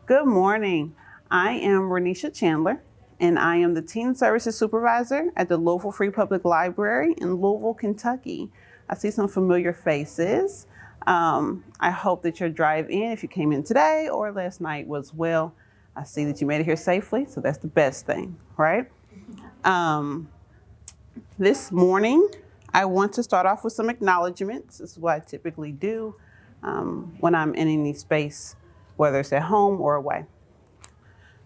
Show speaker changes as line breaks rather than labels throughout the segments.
Good morning. I am Renisha Chandler, and I am the Teen Services Supervisor at the Louisville Free Public Library in Louisville, Kentucky. I see some familiar faces. I hope that your drive in, if you came in today or last night, was well. I see that you made it here safely, so that's the best thing, right? This morning, I want to start off with some acknowledgements. This is what I typically do when I'm in any space, whether it's at home or away.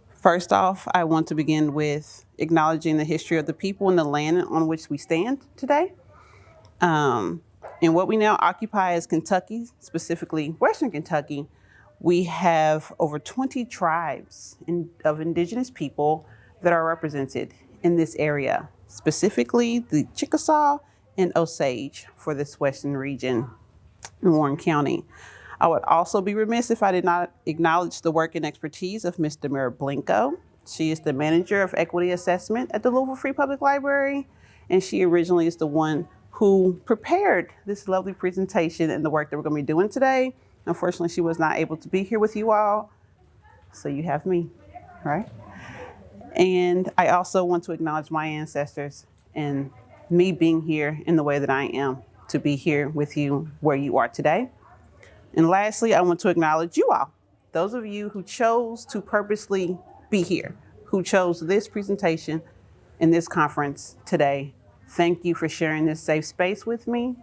First off, I want to begin with acknowledging the history of the people and the land on which we stand today. In what we now occupy as Kentucky, specifically Western Kentucky, we have over 20 tribes of indigenous people that are represented in this area, specifically the Chickasaw and Osage for this western region in Warren County. I would also be remiss if I did not acknowledge the work and expertise of Ms. Demira Blinko. She is the Manager of Equity Assessment at the Louisville Free Public Library, and she originally is the one who prepared this lovely presentation and the work that we're going to be doing today. Unfortunately, she was not able to be here with you all, so you have me, right? And I also want to acknowledge my ancestors and me being here in the way that I am to be here with you where you are today. And lastly, I want to acknowledge you all, those of you who chose to purposely be here, who chose this presentation and this conference today. Thank you for sharing this safe space with me.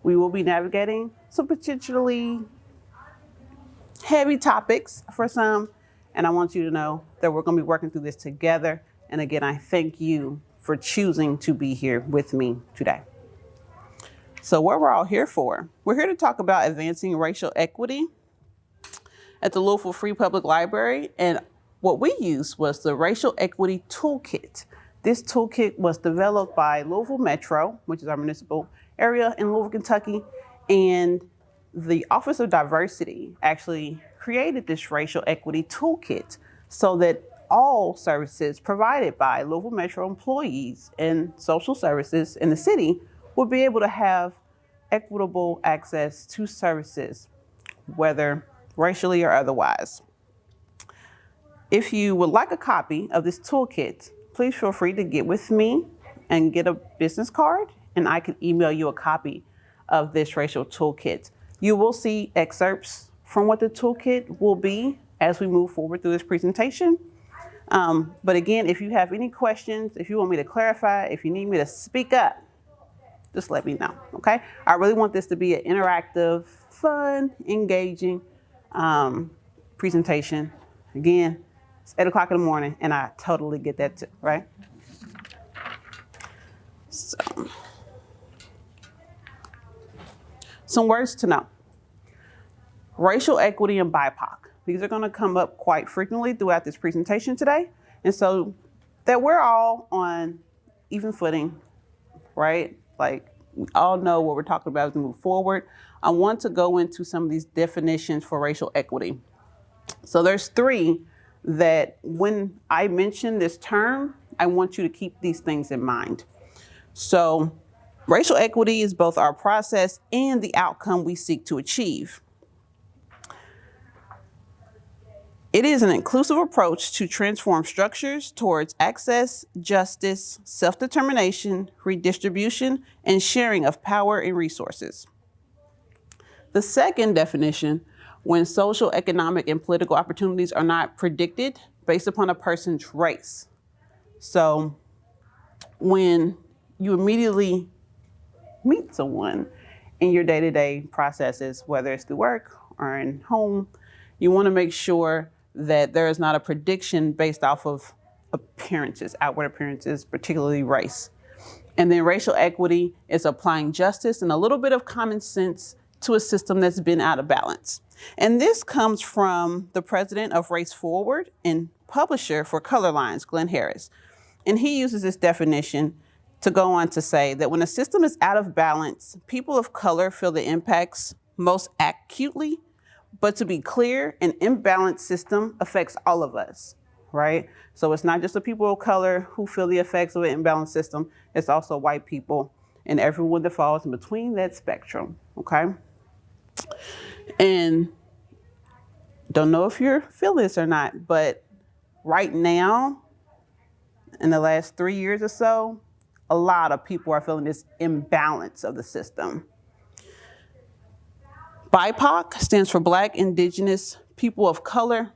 We will be navigating some potentially heavy topics for some, and I want you to know that we're going to be working through this together. And again, I thank you for choosing to be here with me today. So what we're all here for, we're here to talk about advancing racial equity at the Louisville Free Public Library. And what we used was the Racial Equity Toolkit. This toolkit was developed by Louisville Metro, which is our municipal area in Louisville, Kentucky. And the Office of Diversity actually created this Racial Equity Toolkit so that all services provided by Louisville Metro employees and social services in the city would be able to have equitable access to services, whether racially or otherwise. If you would like a copy of this toolkit, please feel free to get with me and get a business card, and I can email you a copy of this racial toolkit. You will see excerpts from what the toolkit will be as we move forward through this presentation. But again, if you have any questions, if you want me to clarify, if you need me to speak up, just let me know, okay? I really want this to be an interactive, fun, engaging presentation. Again, it's 8 o'clock in the morning, and I totally get that too, right? So, some words to know. Racial equity and BIPOC. These are going to come up quite frequently throughout this presentation today. And so that we're all on even footing, right? Like, we all know what we're talking about as we move forward. I want to go into some of these definitions for racial equity. So there's three that when I mention this term, I want you to keep these things in mind. So racial equity is both our process and the outcome we seek to achieve. It is an inclusive approach to transform structures towards access, justice, self-determination, redistribution, and sharing of power and resources. The second definition, when social, economic, and political opportunities are not predicted based upon a person's race. So when you immediately meet someone in your day-to-day processes, whether it's through work or in home, you want to make sure that there is not a prediction based off of appearances, outward appearances, particularly race. And then racial equity is applying justice and a little bit of common sense to a system that's been out of balance. And this comes from the president of Race Forward and publisher for Color Lines, Glenn Harris. And he uses this definition to go on to say that when a system is out of balance, people of color feel the impacts most acutely. But to be clear, an imbalanced system affects all of us, right? So it's not just the people of color who feel the effects of an imbalanced system, it's also white people and everyone that falls in between that spectrum, okay? And Don't know if you're feeling this or not, but right now, in the last 3 years or so, a lot of people are feeling this imbalance of the system. BIPOC stands for Black, Indigenous, People of Color.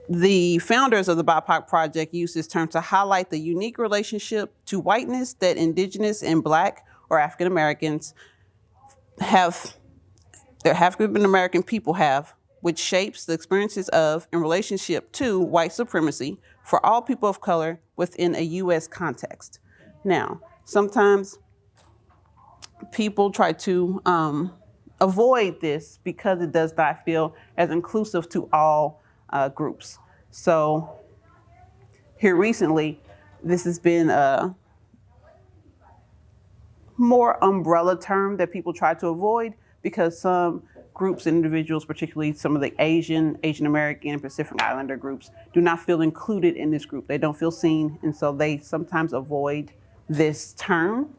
The founders of the BIPOC Project use this term to highlight the unique relationship to whiteness that Indigenous and Black or African Americans have, their African American people have, which shapes the experiences of and relationship to white supremacy for all people of color within a U.S. context. Now, sometimes people try to avoid this because it does not feel as inclusive to all groups. So here recently, this has been a more umbrella term that people try to avoid because some groups and individuals, particularly some of the Asian American, and Pacific Islander groups, do not feel included in this group. They don't feel seen, and so they sometimes avoid this term.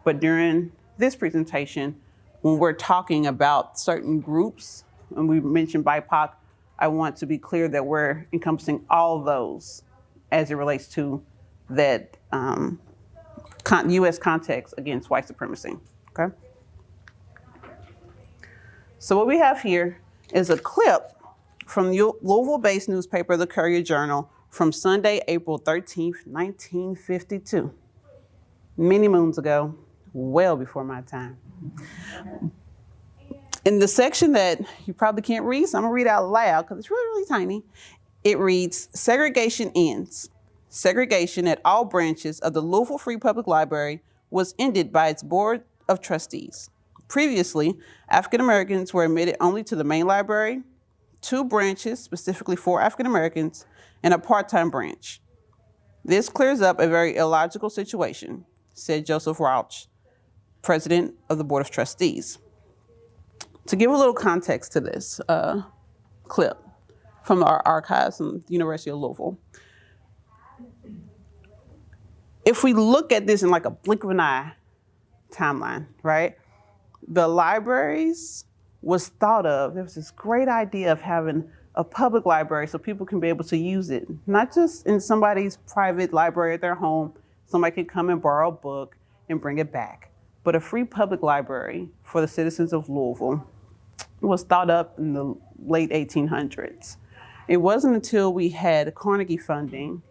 But during this presentation, when we're talking about certain groups, and we mentioned BIPOC, I want to be clear that we're encompassing all those as it relates to that U.S. context against white supremacy, okay? So what we have here is a clip from the Louisville-based newspaper, the Courier-Journal, from Sunday, April 13th, 1952. Many moons ago, well before my time. In the section that you probably can't read, so I'm gonna read out loud because it's really, really tiny. It reads, segregation ends. Segregation at all branches of the Louisville Free Public Library was ended by its Board of Trustees. Previously, African Americans were admitted only to the main library, 2 branches specifically for African Americans, and a part-time branch. This clears up a very illogical situation, said Joseph Rauch, president of the Board of Trustees. To give a little context to this clip from our archives from the University of Louisville, if we look at this in like a blink of an eye timeline, right? The libraries was thought of, there was this great idea of having a public library so people can be able to use it, not just in somebody's private library at their home. Somebody could come and borrow a book and bring it back. But a free public library for the citizens of Louisville was thought up in the late 1800s. It wasn't until we had Carnegie funding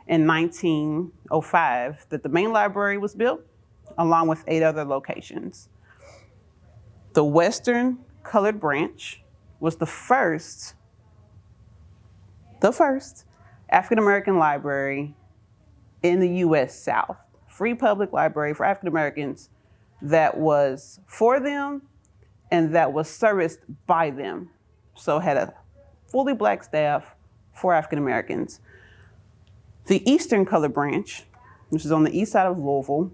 in 1905 that the main library was built, along with 8 other locations. The Western Colored Branch was the first African-American library in the U.S. South. Free public library for African Americans that was for them and that was serviced by them. So it had a fully Black staff for African Americans. The Eastern Colored Branch, which is on the east side of Louisville,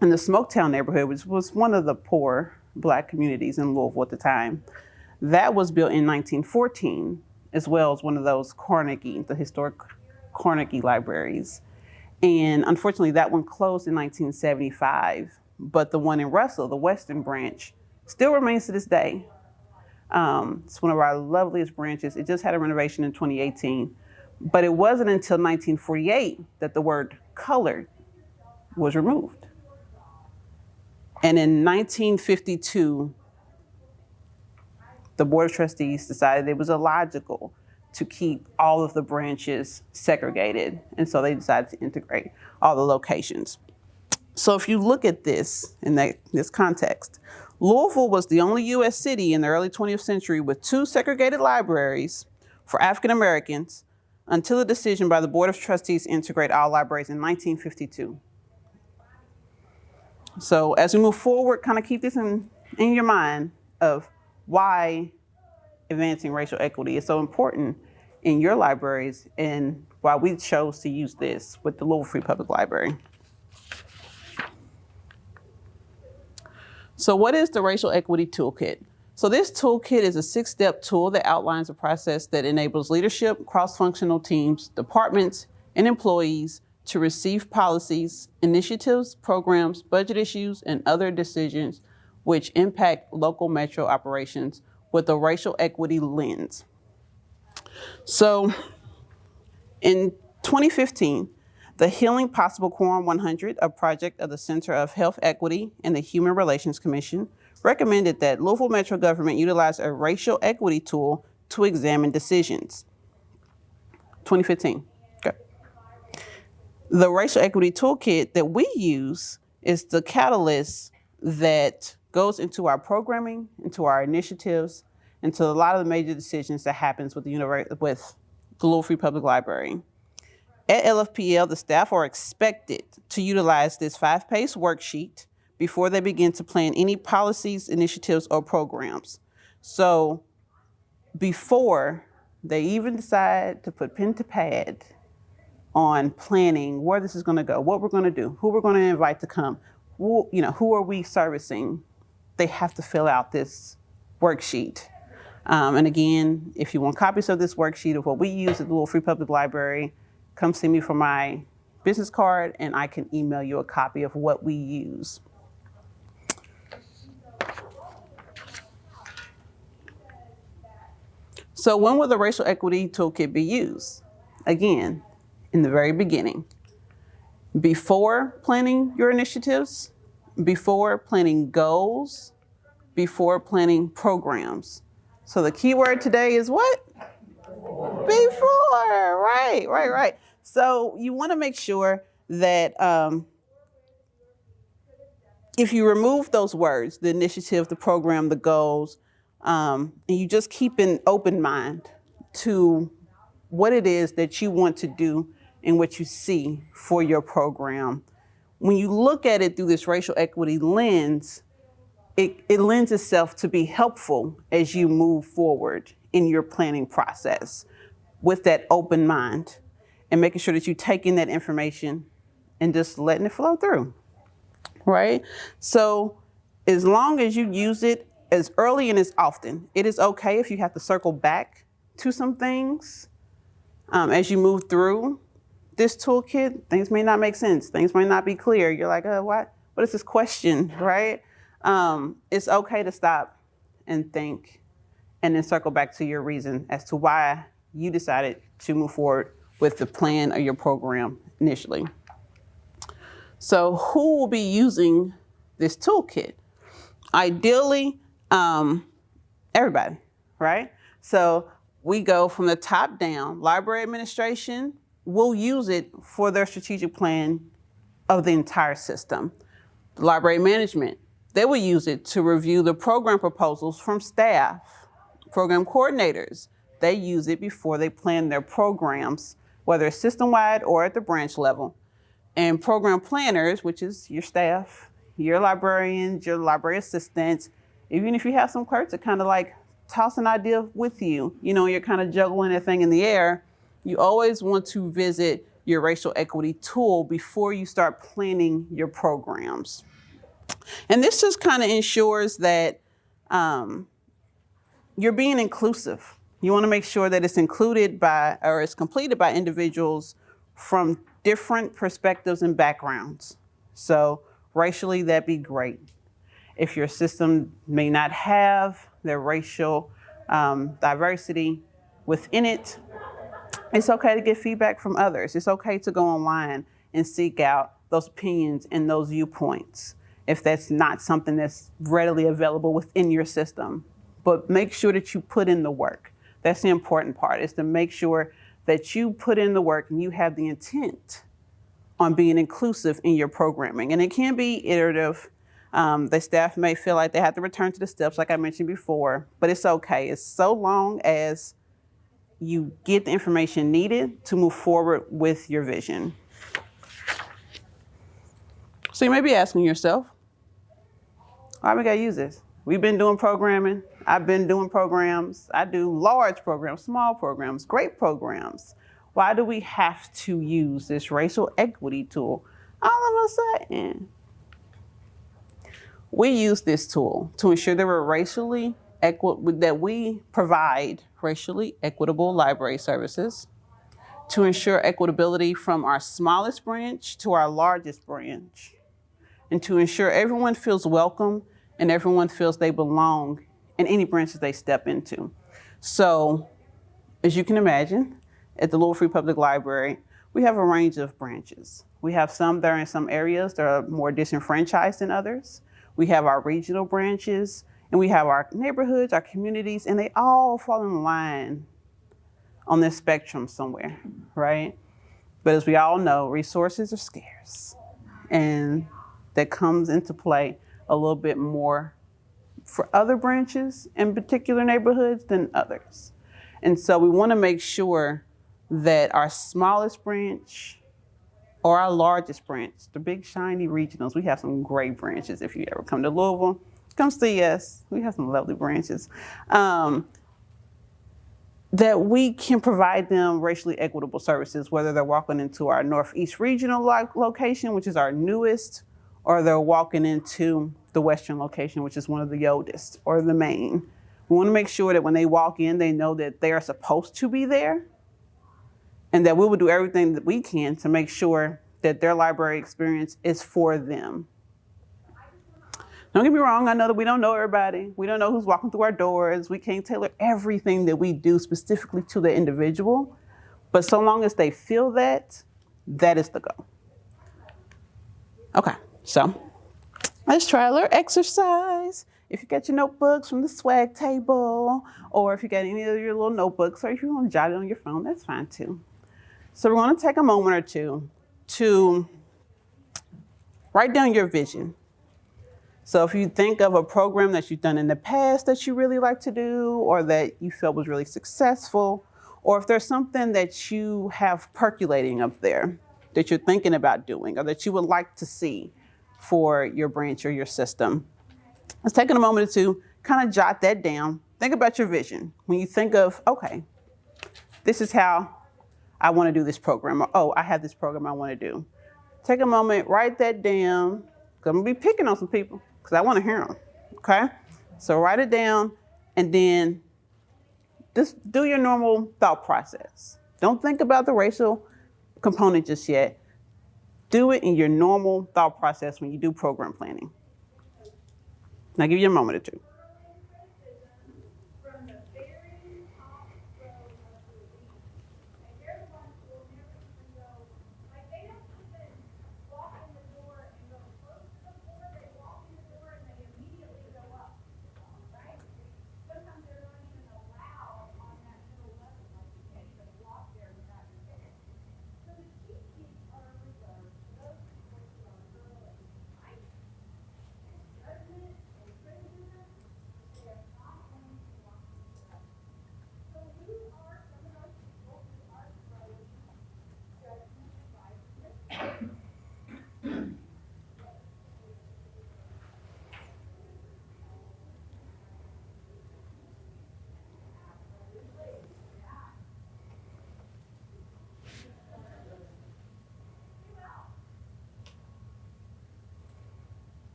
in the Smoketown neighborhood, which was one of the poor Black communities in Louisville at the time, that was built in 1914, as well as one of those Carnegie, the historic Carnegie libraries. And unfortunately, that one closed in 1975, but the one in Russell, the Western Branch, still remains to this day. It's one of our loveliest branches. It just had a renovation in 2018, but it wasn't until 1948 that the word colored was removed. And in 1952, the Board of Trustees decided it was illogical to keep all of the branches segregated. And so they decided to integrate all the locations. So if you look at this in this context, Louisville was the only U.S. city in the early 20th century with 2 segregated libraries for African Americans until a decision by the Board of Trustees to integrate all libraries in 1952. So as we move forward, kind of keep this in your mind of why advancing racial equity is so important in your libraries and why we chose to use this with the Louisville Free Public Library. So what is the Racial Equity Toolkit? So this toolkit is a 6-step tool that outlines a process that enables leadership, cross-functional teams, departments, and employees to receive policies, initiatives, programs, budget issues, and other decisions which impact local metro operations with a racial equity lens. So in 2015, the Healing Possible Quorum 100, a project of the Center of Health Equity and the Human Relations Commission, recommended that Louisville Metro government utilize a racial equity tool to examine decisions. 2015. Okay. The racial equity toolkit that we use is the catalyst that goes into our programming, into our initiatives, into a lot of the major decisions that happens with the Louisville Free Public Library. At LFPL, the staff are expected to utilize this 5-page worksheet before they begin to plan any policies, initiatives, or programs. So before they even decide to put pen to pad on planning where this is going to go, what we're going to do, who we're going to invite to come, who are we servicing, they have to fill out this worksheet. And again, if you want copies of this worksheet of what we use at the Louisville Free Public Library, come see me for my business card and I can email you a copy of what we use. So when will the racial equity toolkit be used? Again, in the very beginning. Before planning your initiatives, before planning goals, before planning programs. So the key word today is what? Before, right. So you want to make sure that if you remove those words, the initiative, the program, the goals, and you just keep an open mind to what it is that you want to do and what you see for your program. When you look at it through this racial equity lens, it lends itself to be helpful as you move forward in your planning process with that open mind and making sure that you take in that information and just letting it flow through, right? So as long as you use it as early and as often, it is okay if you have to circle back to some things as you move through this toolkit. Things may not make sense. Things may not be clear. You're like, what is this question, right? It's okay to stop and think and then circle back to your reason as to why you decided to move forward with the plan or your program initially. So who will be using this toolkit? Ideally, everybody, right? So we go from the top down. Library administration will use it for their strategic plan of the entire system. The library management, they will use it to review the program proposals from staff. Program coordinators, they use it before they plan their programs, whether it's system-wide or at the branch level. And program planners, which is your staff, your librarians, your library assistants, even if you have some clerks that kind of like toss an idea with you, you're kind of juggling that thing in the air, you always want to visit your racial equity tool before you start planning your programs. And this just kind of ensures that you're being inclusive. You want to make sure that it's included by, or it's completed by individuals from different perspectives and backgrounds. So racially, that'd be great. If your system may not have the racial diversity within it, it's okay to get feedback from others. It's okay to go online and seek out those opinions and those viewpoints if that's not something that's readily available within your system. But make sure that you put in the work. That's the important part, is to make sure that you put in the work and you have the intent on being inclusive in your programming. And it can be iterative. The staff may feel like they have to return to the steps like I mentioned before, but it's okay. It's so long as you get the information needed to move forward with your vision. So you may be asking yourself, why we gotta use this? We've been doing programming. I've been doing programs. I do large programs, small programs, great programs. Why do we have to use this racial equity tool all of a sudden? We use this tool to ensure that we provide racially equitable library services, to ensure equitability from our smallest branch to our largest branch, and to ensure everyone feels welcome and everyone feels they belong in any branches they step into. So, as you can imagine, at the Louisville Free Public Library, we have a range of branches. We have some that are in some areas that are more disenfranchised than others. We have our regional branches, and we have our neighborhoods, our communities, and they all fall in line on this spectrum somewhere, right? But as we all know, resources are scarce, and that comes into play a little bit more for other branches in particular neighborhoods than others. And so we want to make sure that our smallest branch or our largest branch, the big shiny regionals, we have some great branches. If you ever come to Louisville, come see us. We have some lovely branches. That we can provide them racially equitable services, whether they're walking into our Northeast Regional location, which is our newest, or they're walking into the Western location, which is one of the oldest, or the main. We want to make sure that when they walk in, they know that they are supposed to be there, and that we will do everything that we can to make sure that their library experience is for them. Don't get me wrong, I know that we don't know everybody. We don't know who's walking through our doors. We can't tailor everything that we do specifically to the individual. But so long as they feel that, that is the goal. Okay, so let's try a little exercise. If you got your notebooks from the swag table, or if you got any of your little notebooks, or if you want to jot it on your phone, that's fine too. So we're going to take a moment or two to write down your vision. So if you think of a program that you've done in the past that you really like to do, or that you felt was really successful, or if there's something that you have percolating up there that you're thinking about doing, or that you would like to see for your branch or your system, let's take a moment or two, kind of jot that down. Think about your vision. When you think of, okay, this is how I want to do this program, or oh, I have this program I want to do. Take a moment, write that down. I'm going to be picking on some people because I want to hear them, okay? So write it down, and then just do your normal thought process. Don't think about the racial component just yet. Do it in your normal thought process when you do program planning. Now, give you a moment or two.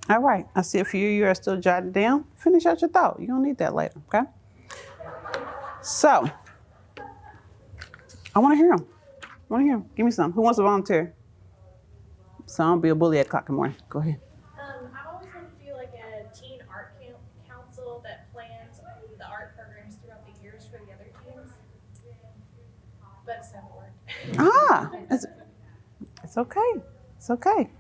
All right, I see a few of you are still jotting down. Finish out your thought. You're gonna need that later, okay? So, I wanna hear them. Give me some. Who wants to volunteer? So I'll be a bully at o'clock in the morning. Go ahead.
I've always wanted to do like a teen art council that plans the art programs throughout the years for the other teens. But it's never worked.
It's okay. It's okay.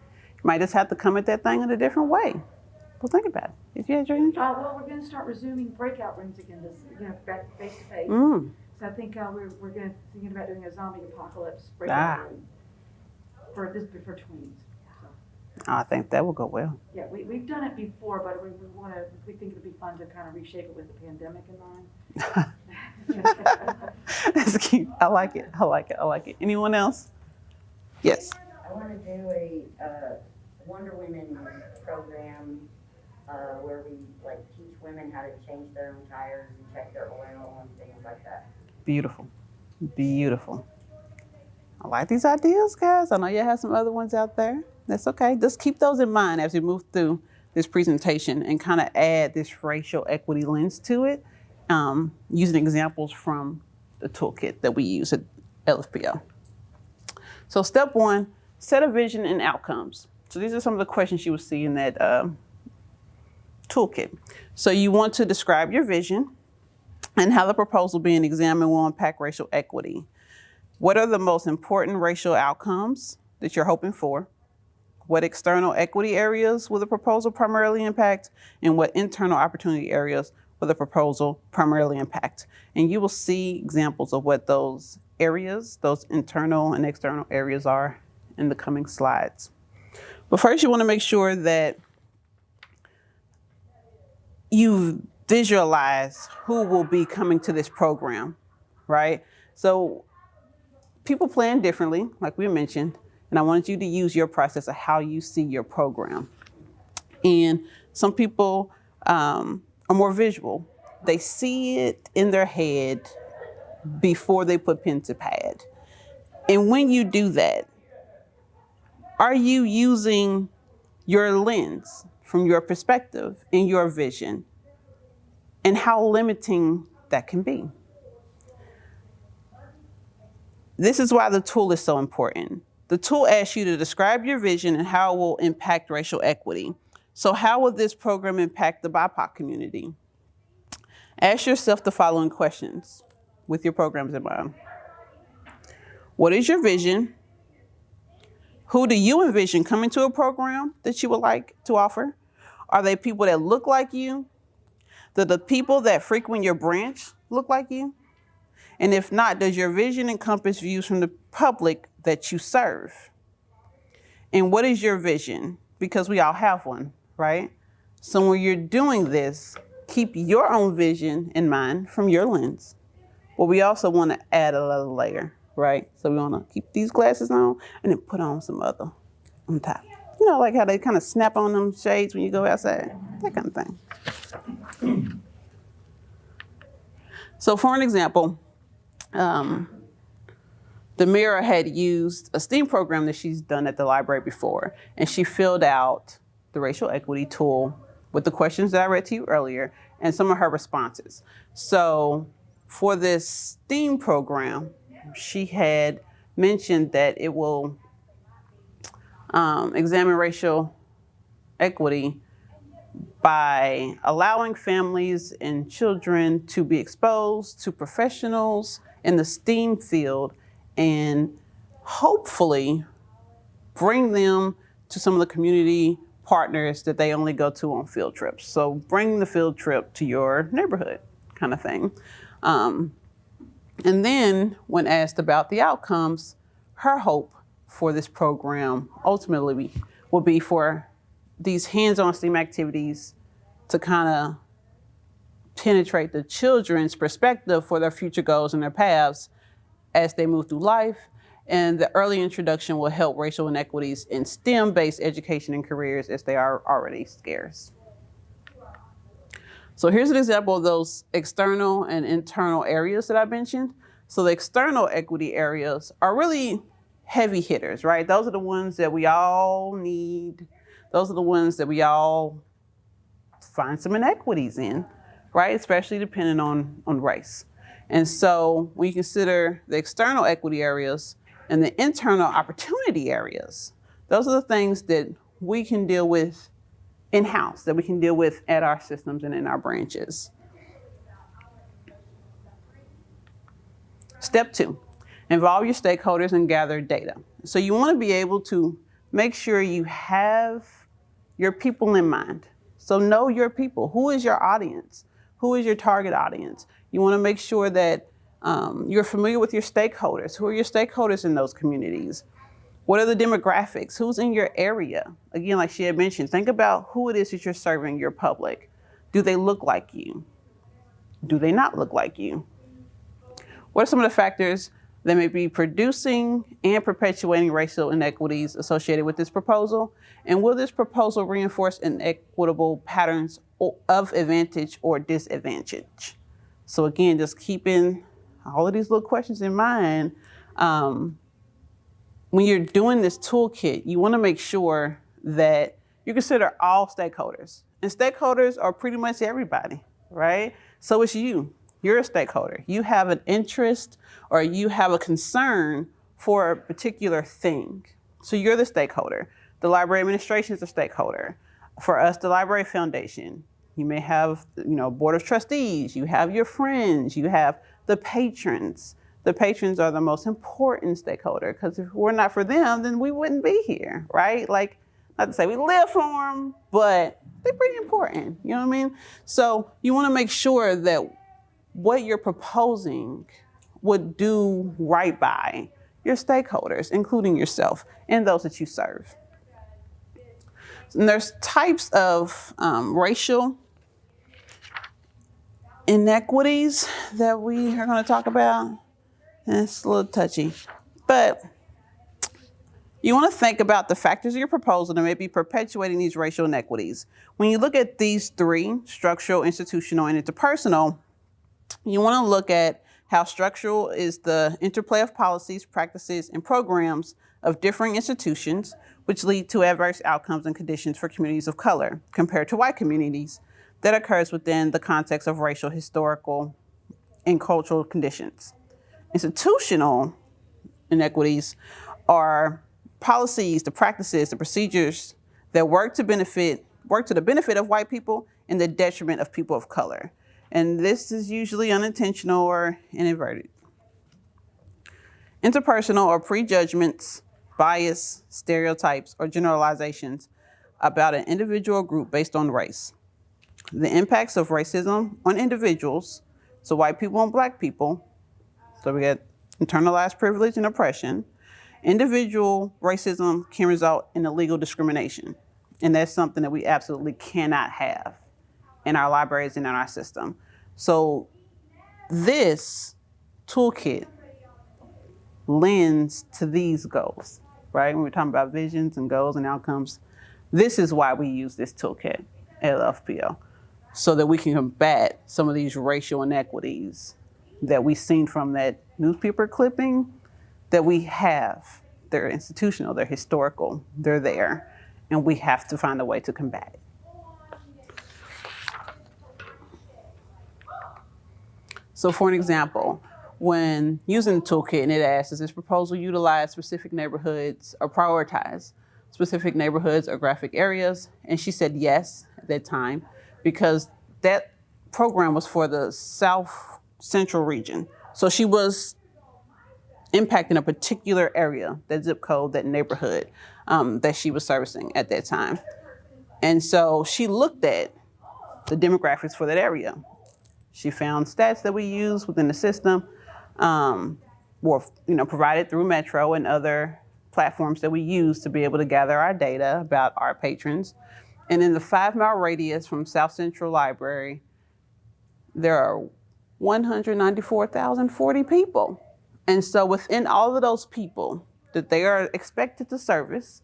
You might just have to come at that thing in a different way. Well, think about it. If you had your
well, we're going to start resuming breakout rooms again, back face to face. So I think we're thinking about doing a zombie apocalypse breakout room for tweens. So.
I think that will go well.
Yeah, we've done it before, but we think it'd be fun to kind of reshape it with the pandemic in mind.
That's cute. I like it. Anyone else? Yes.
I want to do a Wonder Women program where we teach women how to change their own tires and check their oil and things like that.
Beautiful. I like these ideas, guys. I know you have some other ones out there. That's okay. Just keep those in mind as we move through this presentation and kind of add this racial equity lens to it, using examples from the toolkit that we use LFPO. So step 1, set a vision and outcomes. So these are some of the questions you will see in that toolkit. So you want to describe your vision and how the proposal being examined will impact racial equity. What are the most important racial outcomes that you're hoping for? What external equity areas will the proposal primarily impact? And what internal opportunity areas will the proposal primarily impact? And you will see examples of what those areas, those internal and external areas are in the coming slides. But first you want to make sure that you visualize who will be coming to this program, right? So people plan differently, like we mentioned, and I wanted you to use your process of how you see your program. And some people are more visual. They see it in their head before they put pen to pad. And when you do that, are you using your lens from your perspective and your vision, and how limiting that can be? This is why the tool is so important. The tool asks you to describe your vision and how it will impact racial equity. So how will this program impact the BIPOC community? Ask yourself the following questions with your programs in mind. What is your vision? Who do you envision coming to a program that you would like to offer? Are they people that look like you? Do the people that frequent your branch look like you? And if not, does your vision encompass views from the public that you serve? And what is your vision? Because we all have one, right? So when you're doing this, keep your own vision in mind from your lens. But we also want to add a little layer, right? So we want to keep these glasses on and then put on some other on top. You know, like how they kind of snap on them shades when you go outside, that kind of thing. So for an example, Demira had used a STEAM program that she's done at the library before, and she filled out the racial equity tool with the questions that I read to you earlier and some of her responses. So for this STEAM program, she had mentioned that it will examine racial equity by allowing families and children to be exposed to professionals in the STEAM field and hopefully bring them to some of the community partners that they only go to on field trips. So bring the field trip to your neighborhood kind of thing. And then when asked about the outcomes, her hope for this program ultimately will be for these hands-on STEAM activities to kind of penetrate the children's perspective for their future goals and their paths as they move through life. And the early introduction will help racial inequities in STEM-based education and careers as they are already scarce. So here's an example of those external and internal areas that I mentioned. So the external equity areas are really heavy hitters, right? Those are the ones that we all need. Those are the ones that we all find some inequities in, right? Especially depending on race. And so when you consider the external equity areas and the internal opportunity areas, those are the things that we can deal with in-house, that we can deal with at our systems and in our branches. Step 2, involve your stakeholders and gather data. So you want to be able to make sure you have your people in mind. So know your people. Who is your audience? Who is your target audience? You want to make sure that you're familiar with your stakeholders. Who are your stakeholders in those communities? What are the demographics? Who's in your area? Again, like she had mentioned, think about who it is that you're serving your public. Do they look like you? Do they not look like you? What are some of the factors that may be producing and perpetuating racial inequities associated with this proposal? And will this proposal reinforce inequitable patterns of advantage or disadvantage? So again, just keeping all of these little questions in mind. When you're doing this toolkit, you want to make sure that you consider all stakeholders. And stakeholders are pretty much everybody, right? So it's you. You're a stakeholder. You have an interest or you have a concern for a particular thing. So you're the stakeholder. The library administration is a stakeholder. For us, the Library Foundation, you may have, board of trustees, you have your friends, you have the patrons. The patrons are the most important stakeholder because if we're not for them, then we wouldn't be here, right? Like, not to say we live for them, but they're pretty important, you know what I mean? So you want to make sure that what you're proposing would do right by your stakeholders, including yourself and those that you serve. And there's types of racial inequities that we are going to talk about. And it's a little touchy, but you want to think about the factors of your proposal that may be perpetuating these racial inequities. When you look at these three, structural, institutional, and interpersonal, you want to look at how structural is the interplay of policies, practices, and programs of differing institutions, which lead to adverse outcomes and conditions for communities of color compared to white communities that occurs within the context of racial, historical, and cultural conditions. Institutional inequities are policies, the practices, the procedures that work to the benefit of white people and the detriment of people of color. And this is usually unintentional or inadvertent. Interpersonal or prejudgments, bias, stereotypes, or generalizations about an individual group based on race. The impacts of racism on individuals, so white people and black people, so we get internalized privilege and oppression. Individual racism can result in illegal discrimination, and that's something that we absolutely cannot have in our libraries and in our system. So this toolkit lends to these goals, right? When we're talking about visions and goals and outcomes, this is why we use this toolkit at LFPO, so that we can combat some of these racial inequities that we've seen from that newspaper clipping that we have. They're institutional, they're historical, they're there, and we have to find a way to combat it. So for an example, when using the toolkit and it asks, does this proposal utilize specific neighborhoods or prioritize specific neighborhoods or graphic areas? And she said yes at that time, because that program was for the South Central region. So she was impacting a particular area, that zip code, that neighborhood that she was servicing at that time. And so she looked at the demographics for that area. She found stats that we use within the system, were provided through Metro and other platforms that we use to be able to gather our data about our patrons. And in the 5-mile radius from South Central Library, there are 194,040 people. And so within all of those people that they are expected to service,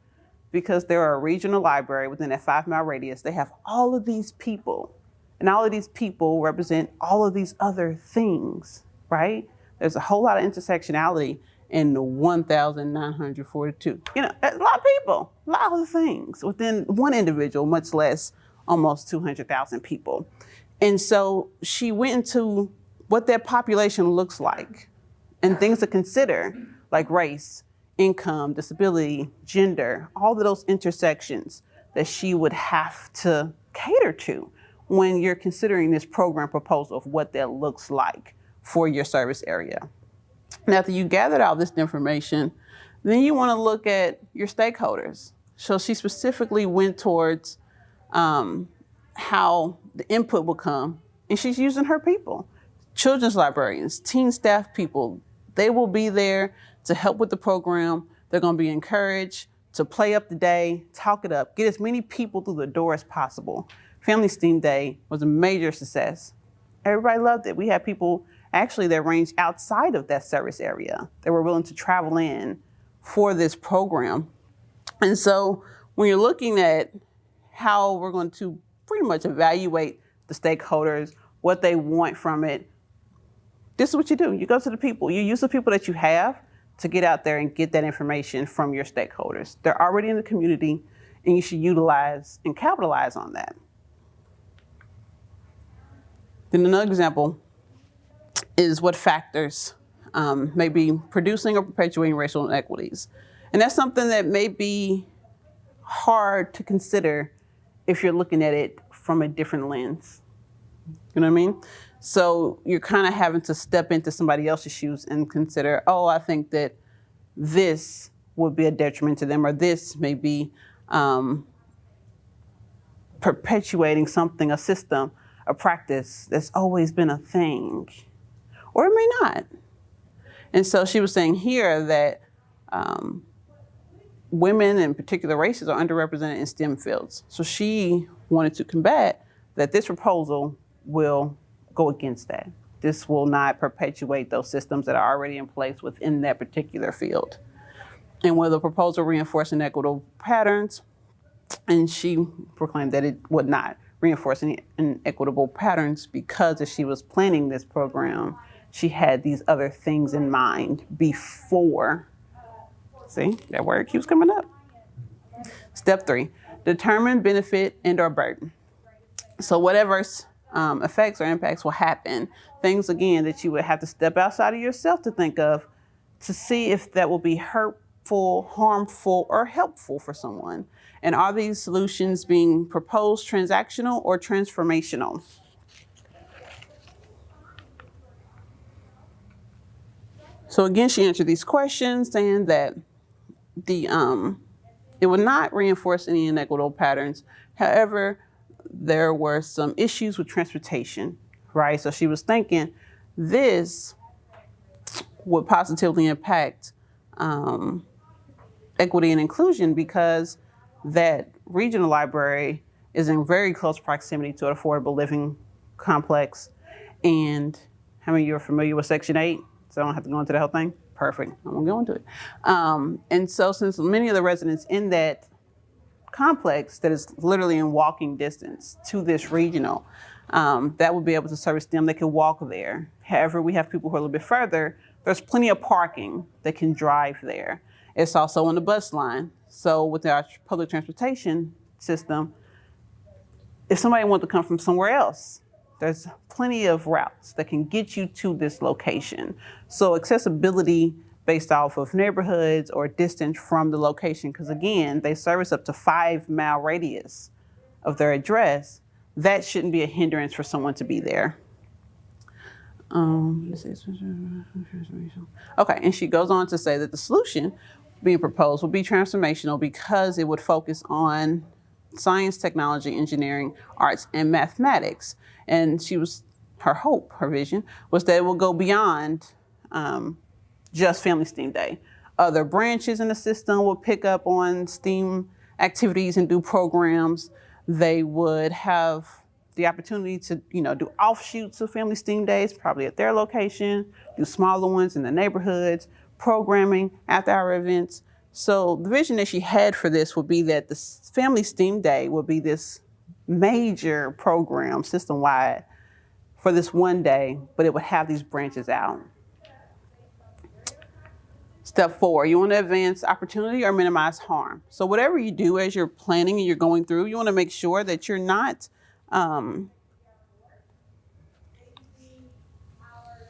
because they're a regional library within that 5-mile radius, they have all of these people. And all of these people represent all of these other things, right? There's a whole lot of intersectionality in the 1,942. A lot of people, a lot of things within one individual, much less almost 200,000 people. And so she went into what that population looks like and things to consider, like race, income, disability, gender, all of those intersections that she would have to cater to when you're considering this program proposal of what that looks like for your service area. And after you gathered all this information, then you want to look at your stakeholders. So she specifically went towards how the input will come, and she's using her people. Children's librarians, teen staff people, they will be there to help with the program. They're going to be encouraged to play up the day, talk it up, get as many people through the door as possible. Family STEAM Day was a major success. Everybody loved it. We had people actually that ranged outside of that service area. They were willing to travel in for this program. And so when you're looking at how we're going to pretty much evaluate the stakeholders, what they want from it, this is what you do. You go to the people. You use the people that you have to get out there and get that information from your stakeholders. They're already in the community, and you should utilize and capitalize on that. Then another example is what factors may be producing or perpetuating racial inequities. And that's something that may be hard to consider if you're looking at it from a different lens. You know what I mean? So you're kind of having to step into somebody else's shoes and consider, oh, I think that this would be a detriment to them, or this may be perpetuating something, a system, a practice that's always been a thing, or it may not. And so she was saying here that women in particular races are underrepresented in STEM fields. So she wanted to combat that this proposal will go against that. This will not perpetuate those systems that are already in place within that particular field. And will the proposal reinforce inequitable patterns? And she proclaimed that it would not reinforce any inequitable patterns because as she was planning this program, she had these other things in mind before. See, that word keeps coming up. Step 3, determine benefit and/or burden. So whatever effects or impacts will happen, things again that you would have to step outside of yourself to think of to see if that will be hurtful, harmful, or helpful for someone. And are these solutions being proposed transactional or transformational? So again, she answered these questions saying that it would not reinforce any inequitable patterns. However, there were some issues with transportation, right? So she was thinking this would positively impact equity and inclusion because that regional library is in very close proximity to an affordable living complex. And how many of you are familiar with Section 8? So I don't have to go into the whole thing? Perfect. I won't go into it. And so since many of the residents in that complex that is literally in walking distance to this regional, that would be able to service them. They could walk there. However, we have people who are a little bit further. There's plenty of parking that can drive there. It's also on the bus line. So with our public transportation system, if somebody wants to come from somewhere else, there's plenty of routes that can get you to this location. So accessibility based off of neighborhoods or distance from the location, because again, they service up to 5-mile radius of their address, that shouldn't be a hindrance for someone to be there. Okay, and she goes on to say that the solution being proposed will be transformational because it would focus on science, technology, engineering, arts, and mathematics. And her hope, her vision, was that it will go beyond just Family STEAM Day. Other branches in the system will pick up on STEAM activities and do programs. They would have the opportunity to, do offshoots of Family STEAM Days, probably at their location, do smaller ones in the neighborhoods, programming, after-hour events. So the vision that she had for this would be that the Family STEAM Day would be this major program system-wide for this one day, but it would have these branches out. Step 4, you want to advance opportunity or minimize harm. So whatever you do as you're planning and you're going through, you want to make sure that you're not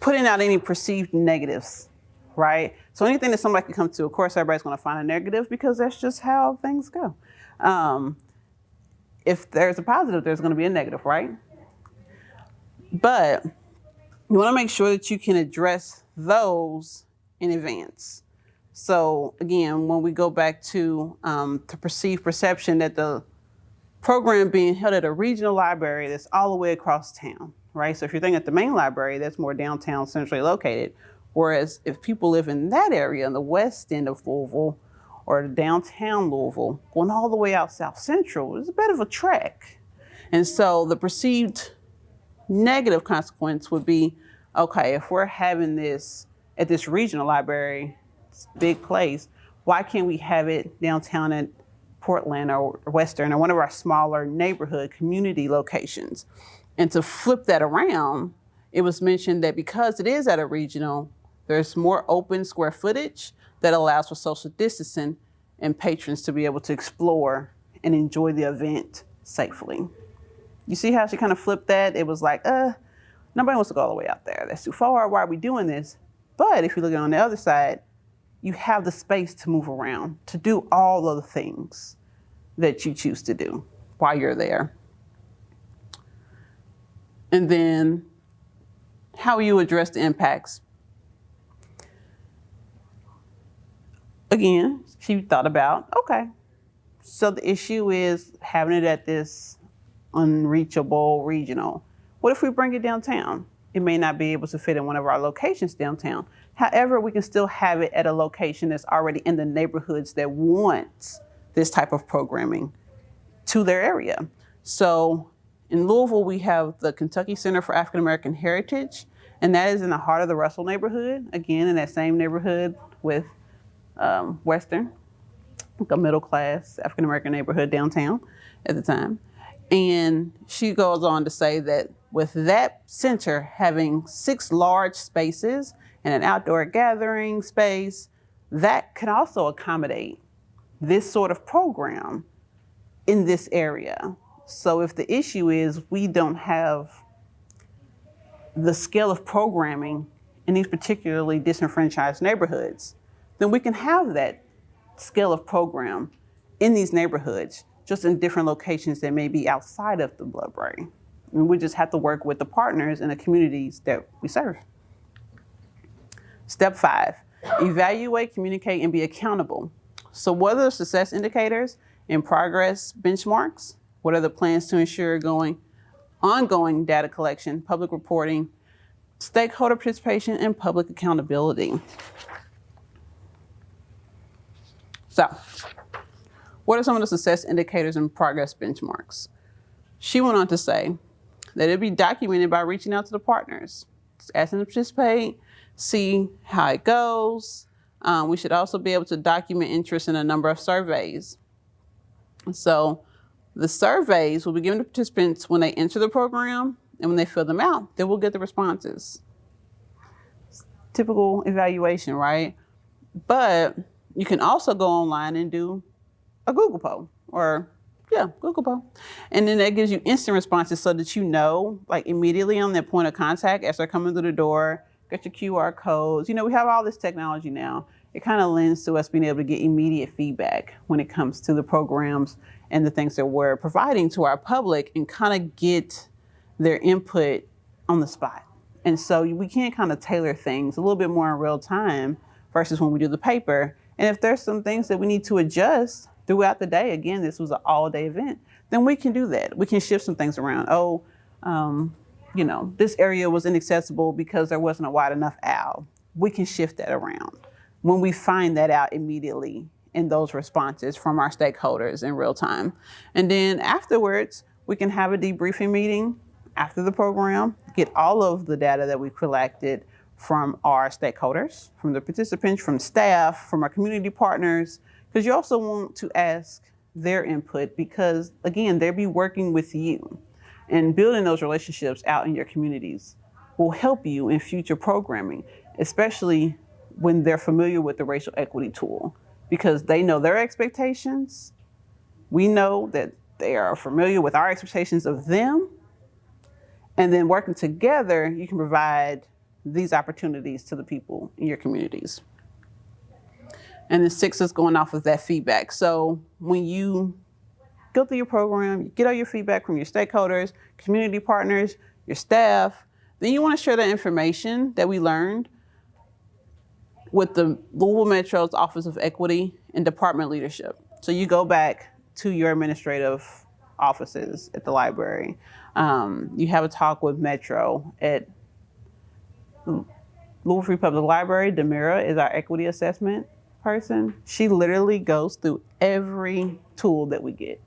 putting out any perceived negatives, right? So anything that somebody can come to, of course, everybody's going to find a negative because that's just how things go. If there's a positive, there's going to be a negative, right? But you want to make sure that you can address those in advance. So again, when we go back to the perceived perception that the program being held at a regional library that's all the way across town, right? So if you're thinking at the main library, that's more downtown, centrally located. Whereas if people live in that area, in the west end of Louisville or downtown Louisville, going all the way out South Central, is a bit of a trek. And so the perceived negative consequence would be, okay, if we're having this at this regional library, this big place, why can't we have it downtown at Portland or Western or one of our smaller neighborhood community locations? And to flip that around, it was mentioned that because it is at a regional, there's more open square footage that allows for social distancing and patrons to be able to explore and enjoy the event safely. You see how she kind of flipped that? It was like, Nobody wants to go all the way out there. That's too far. Why are we doing this? But if you look at it on the other side, you have the space to move around, to do all of the things that you choose to do while you're there. And then how you address the impacts. Again, she thought about, okay, so the issue is having it at this unreachable regional. What if we bring it downtown? It may not be able to fit in one of our locations downtown. However, we can still have it at a location that's already in the neighborhoods that wants this type of programming to their area. So in Louisville, we have the Kentucky Center for African American Heritage, and that is in the heart of the Russell neighborhood, again, in that same neighborhood with Western, like a middle class African American neighborhood downtown at the time. And she goes on to say that with that center having 6 large spaces and an outdoor gathering space, that can also accommodate this sort of program in this area. So if the issue is we don't have the scale of programming in these particularly disenfranchised neighborhoods, then we can have that scale of program in these neighborhoods, just in different locations that may be outside of the library. And we just have to work with the partners in the communities that we serve. Step 5, evaluate, communicate, and be accountable. So what are the success indicators and progress benchmarks? What are the plans to ensure ongoing data collection, public reporting, stakeholder participation, and public accountability? So, what are some of the success indicators and progress benchmarks? She went on to say that it'd be documented by reaching out to the partners, asking them to participate, see how it goes. We should also be able to document interest in a number of surveys. So the surveys will be given to participants when they enter the program, and when they fill them out, they will get the responses. Typical evaluation, right? But you can also go online and do a Google poll Google poll. And then that gives you instant responses so that you know, like immediately on that point of contact as they're coming through the door, get your QR codes. You know, we have all this technology now. It kind of lends to us being able to get immediate feedback when it comes to the programs and the things that we're providing to our public and kind of get their input on the spot. And so we can kind of tailor things a little bit more in real time versus when we do the paper. And if there's some things that we need to adjust throughout the day, again, this was an all-day event, then we can do that. We can shift some things around. This area was inaccessible because there wasn't a wide enough aisle. We can shift that around when we find that out immediately in those responses from our stakeholders in real time. And then afterwards, we can have a debriefing meeting after the program, get all of the data that we collected from our stakeholders, from the participants, from staff, from our community partners, because you also want to ask their input because, again, they'll be working with you. And building those relationships out in your communities will help you in future programming, especially when they're familiar with the racial equity tool, because they know their expectations. We know that they are familiar with our expectations of them. And then working together, you can provide these opportunities to the people in your communities. And the 6 is going off of that feedback. So when you go through your program, you get all your feedback from your stakeholders, community partners, your staff, then you want to share the information that we learned with the Louisville Metro's Office of Equity and Department Leadership. So you go back to your administrative offices at the library. You have a talk with Metro at Louisville Free Public Library. Demira is our equity assessment person. She literally goes through every tool that we get.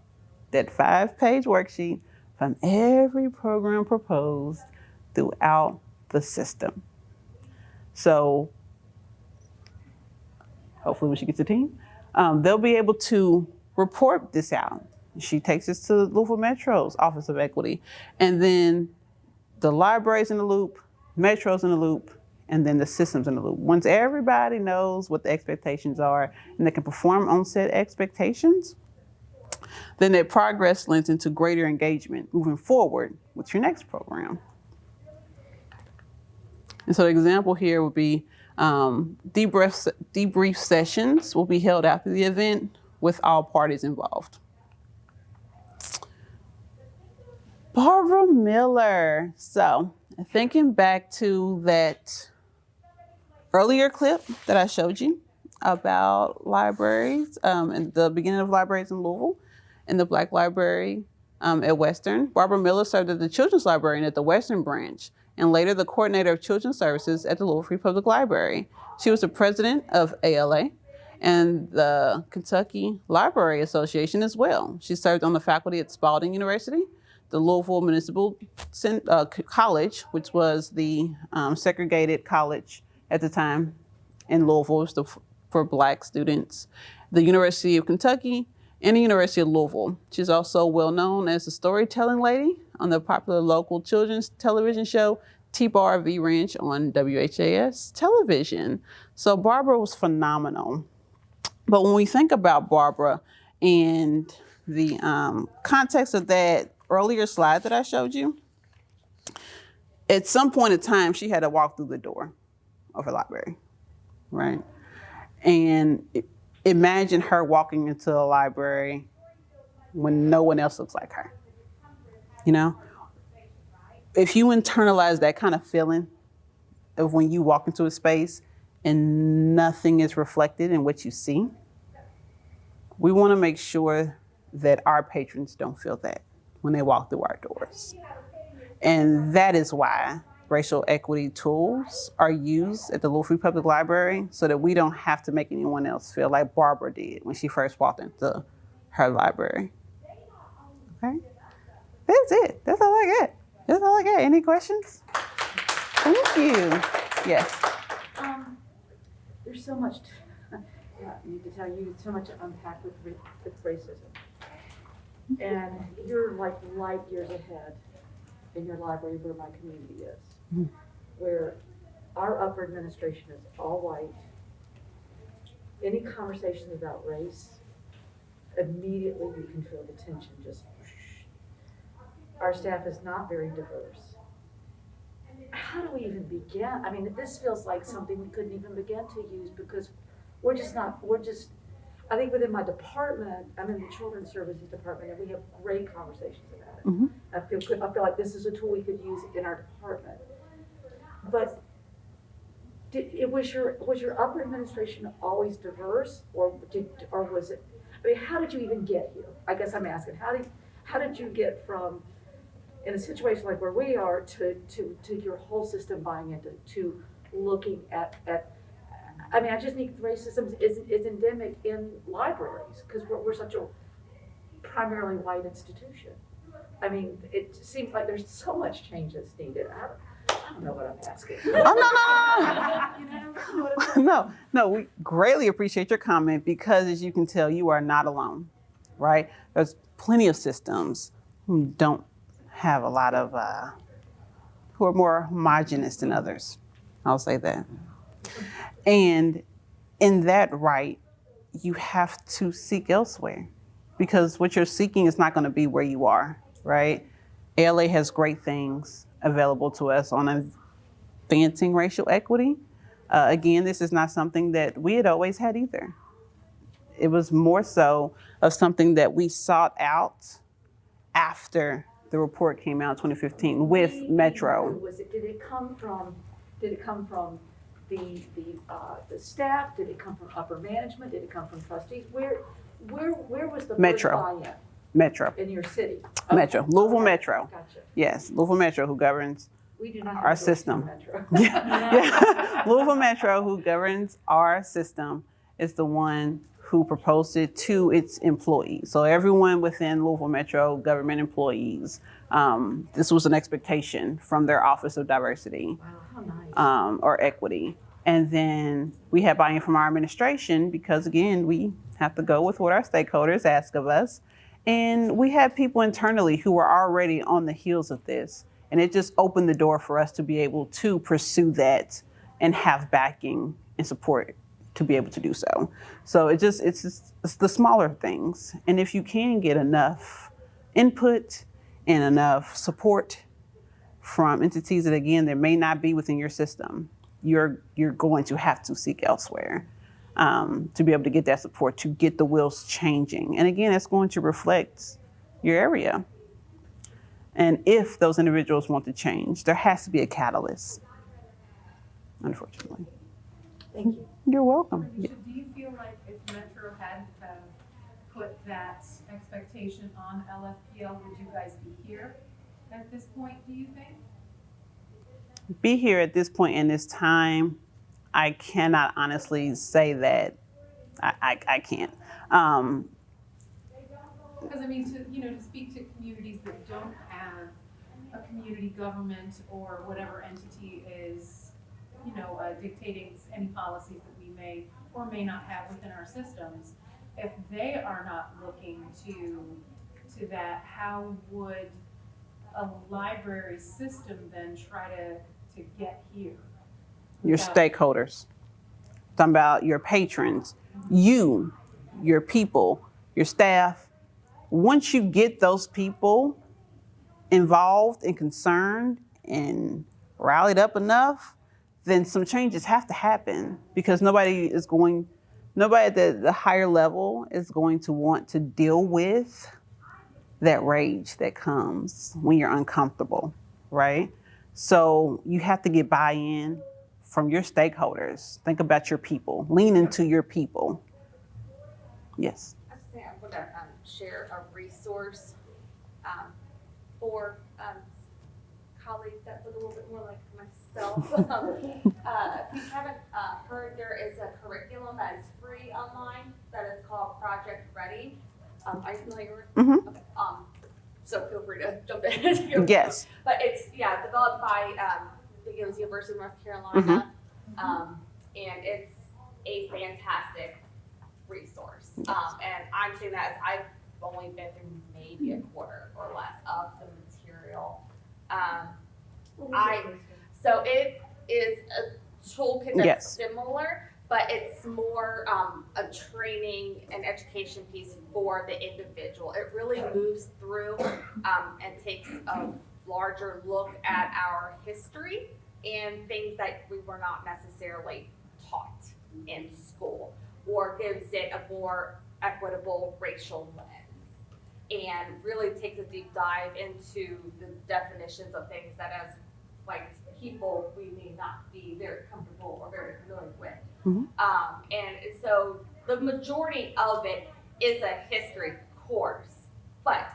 That 5-page worksheet from every program proposed throughout the system. So hopefully when she gets a team, they'll be able to report this out. She takes this to Louisville Metro's Office of Equity. And then the library's in the loop, Metro's in the loop, and then the system's in the loop. Once everybody knows what the expectations are and they can perform on said expectations, then that progress lends into greater engagement moving forward with your next program. And so the example here would be debrief sessions will be held after the event with all parties involved. Barbara Miller. So thinking back to that earlier clip that I showed you about libraries and the beginning of libraries in Louisville and the Black Library at Western, Barbara Miller served as the children's librarian at the Western branch and later the coordinator of children's services at the Louisville Free Public Library. She was the president of ALA and the Kentucky Library Association as well. She served on the faculty at Spalding University, the Louisville Municipal College, which was the segregated college at the time in Louisville for Black students, the University of Kentucky, and the University of Louisville. She's also well known as the storytelling lady on the popular local children's television show T-Bar V Ranch on WHAS television. So Barbara was phenomenal. But when we think about Barbara and the context of that earlier slide that I showed you, at some point in time, she had to walk through the door of a library, right? And imagine her walking into a library when no one else looks like her, you know? If you internalize that kind of feeling of when you walk into a space and nothing is reflected in what you see, we want to make sure that our patrons don't feel that when they walk through our doors. And that is why racial equity tools are used at the Louisville Free Public Library so that we don't have to make anyone else feel like Barbara did when she first walked into her library. Okay? That's it. That's all I got. That's all I got. Any questions? Thank you. Yes.
There's so much, I need to tell you, so much to unpack with racism. And you're like light years ahead in your library where my community is, where our upper administration is all white. Any conversations about race, immediately you can feel the tension just whoosh. Our staff is not very diverse. How do we even begin? I mean, this feels like something we couldn't even begin to use because I think within my department, I'm in the children's services department, and we have great conversations about it.
Mm-hmm.
I feel like this is a tool we could use in our department. But was your upper administration always diverse, or was it? I mean, how did you even get here? I guess I'm asking, how did you get from in a situation like where we are to your whole system buying into to looking at I mean, I just think racism is endemic in libraries because we're such a primarily white institution. I mean, it seems like there's so much change that's needed. I don't know what I'm asking.
Oh,
You know what I'm saying?
No, we greatly appreciate your comment because as you can tell, you are not alone, right? There's plenty of systems who don't have a lot of, who are more homogenous than others. I'll say that. And in that right, you have to seek elsewhere because what you're seeking is not going to be where you are, right? ALA has great things available to us on advancing racial equity. Again, this is not something that we had always had either. It was more so of something that we sought out after the report came out in 2015 with Metro.
Did it come from the staff? Did it come from upper management? Did it come from trustees? Where was the
Metro.
first buy-in?
Metro.
In your city?
Metro. Louisville Metro.
Gotcha.
Yes, Louisville Metro, who governs
We do not have
our
a
system.
Metro.
Yeah. Louisville Metro, who governs our system, is the one who proposed it to its employees. So everyone within Louisville Metro government employees, this was an expectation from their Office of Diversity
Wow, how nice.
or Equity. And then we had buy-in from our administration because, again, we have to go with what our stakeholders ask of us. And we had people internally who were already on the heels of this. And it just opened the door for us to be able to pursue that and have backing and support to be able to do so. So it's the smaller things. And if you can get enough input and enough support from entities that, again, that may not be within your system, you're going to have to seek elsewhere to be able to get that support, to get the wheels changing. And again, it's going to reflect your area. And if those individuals want to change, there has to be a catalyst, unfortunately.
Thank you.
You're welcome.
Do you feel like if Metro had put that expectation on LFPL, would you guys be here at this point, do you think?
Be here at this point in this time, I cannot honestly say that. I can't.
Because I mean, to speak to communities that don't have a community government or whatever entity is, dictating any policies that we may or may not have within our systems, if they are not looking to that, how would a library system then try to get here?
Your stakeholders. Talking about your patrons, your people, your staff. Once you get those people involved and concerned and rallied up enough, then some changes have to happen, because nobody at the higher level is going to want to deal with that rage that comes when you're uncomfortable, right? So you have to get buy-in from your stakeholders. Think about your people. Lean into your people. Yes.
I was saying, I'm going to share a resource for colleagues that look a little bit more like myself. If you haven't heard, there is a curriculum that is free online that is called Project Ready. Are you familiar with it?
Mm-hmm.
Okay. So feel free to jump in.
Yes.
But it's, developed by the University of North Carolina. And it's a fantastic resource. And I'm saying that as I've only been through maybe a quarter or less of the material. So it is a toolkit that's
Yes.
similar, but it's more a training and education piece for the individual. It really moves through and takes a larger look at our history and things that we were not necessarily taught in school, or gives it a more equitable racial lens, and really takes a deep dive into the definitions of things that as white people we may not be very comfortable or very familiar with. And so the majority of it is a history course, but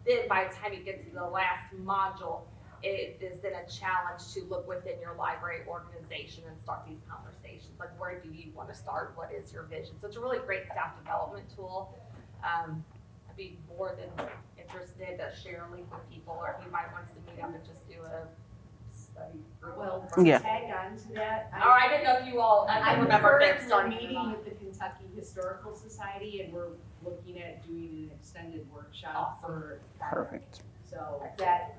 then by the time you get to the last module, it is then a challenge to look within your library organization and start these conversations. Like, where do you want to start? What is your vision? So it's a really great staff development tool. I'd be more than interested to share a link with people, or if anybody wants to meet up and just do a study group.
Well,
Yeah.
to tag on to that,
Or I didn't know if you all, I
I'm
remember them
currently
starting.
meeting with the Kentucky Historical Society, and we're looking at doing an extended workshop
Awesome.
for.
Perfect.
So that,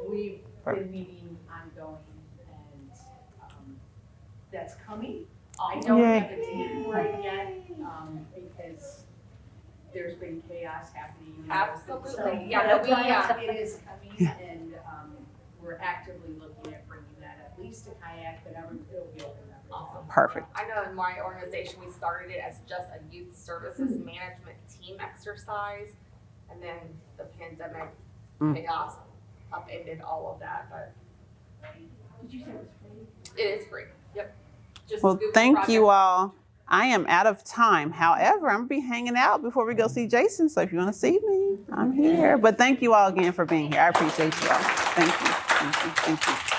we've
Perfect.
been meeting ongoing, and that's coming. I don't
Yay.
have a date for it yet, because there's been chaos happening.
Absolutely.
So,
Yeah, no,
but it is coming, and we're actively looking at bringing that at least to kayak, but it'll be open.
Awesome.
Perfect.
I know in my organization, we started it as just a youth services management team exercise, and then the pandemic chaos upended all of that, but
Did you say it was free?
it is free. Yep. Just
Well,
Google
thank
Project.
you all. I am out of time. However, I'm gonna be hanging out before we go see Jason. So if you want to see me, I'm here. But thank you all again for being here. I appreciate you all. Thank you. Thank you. Thank you.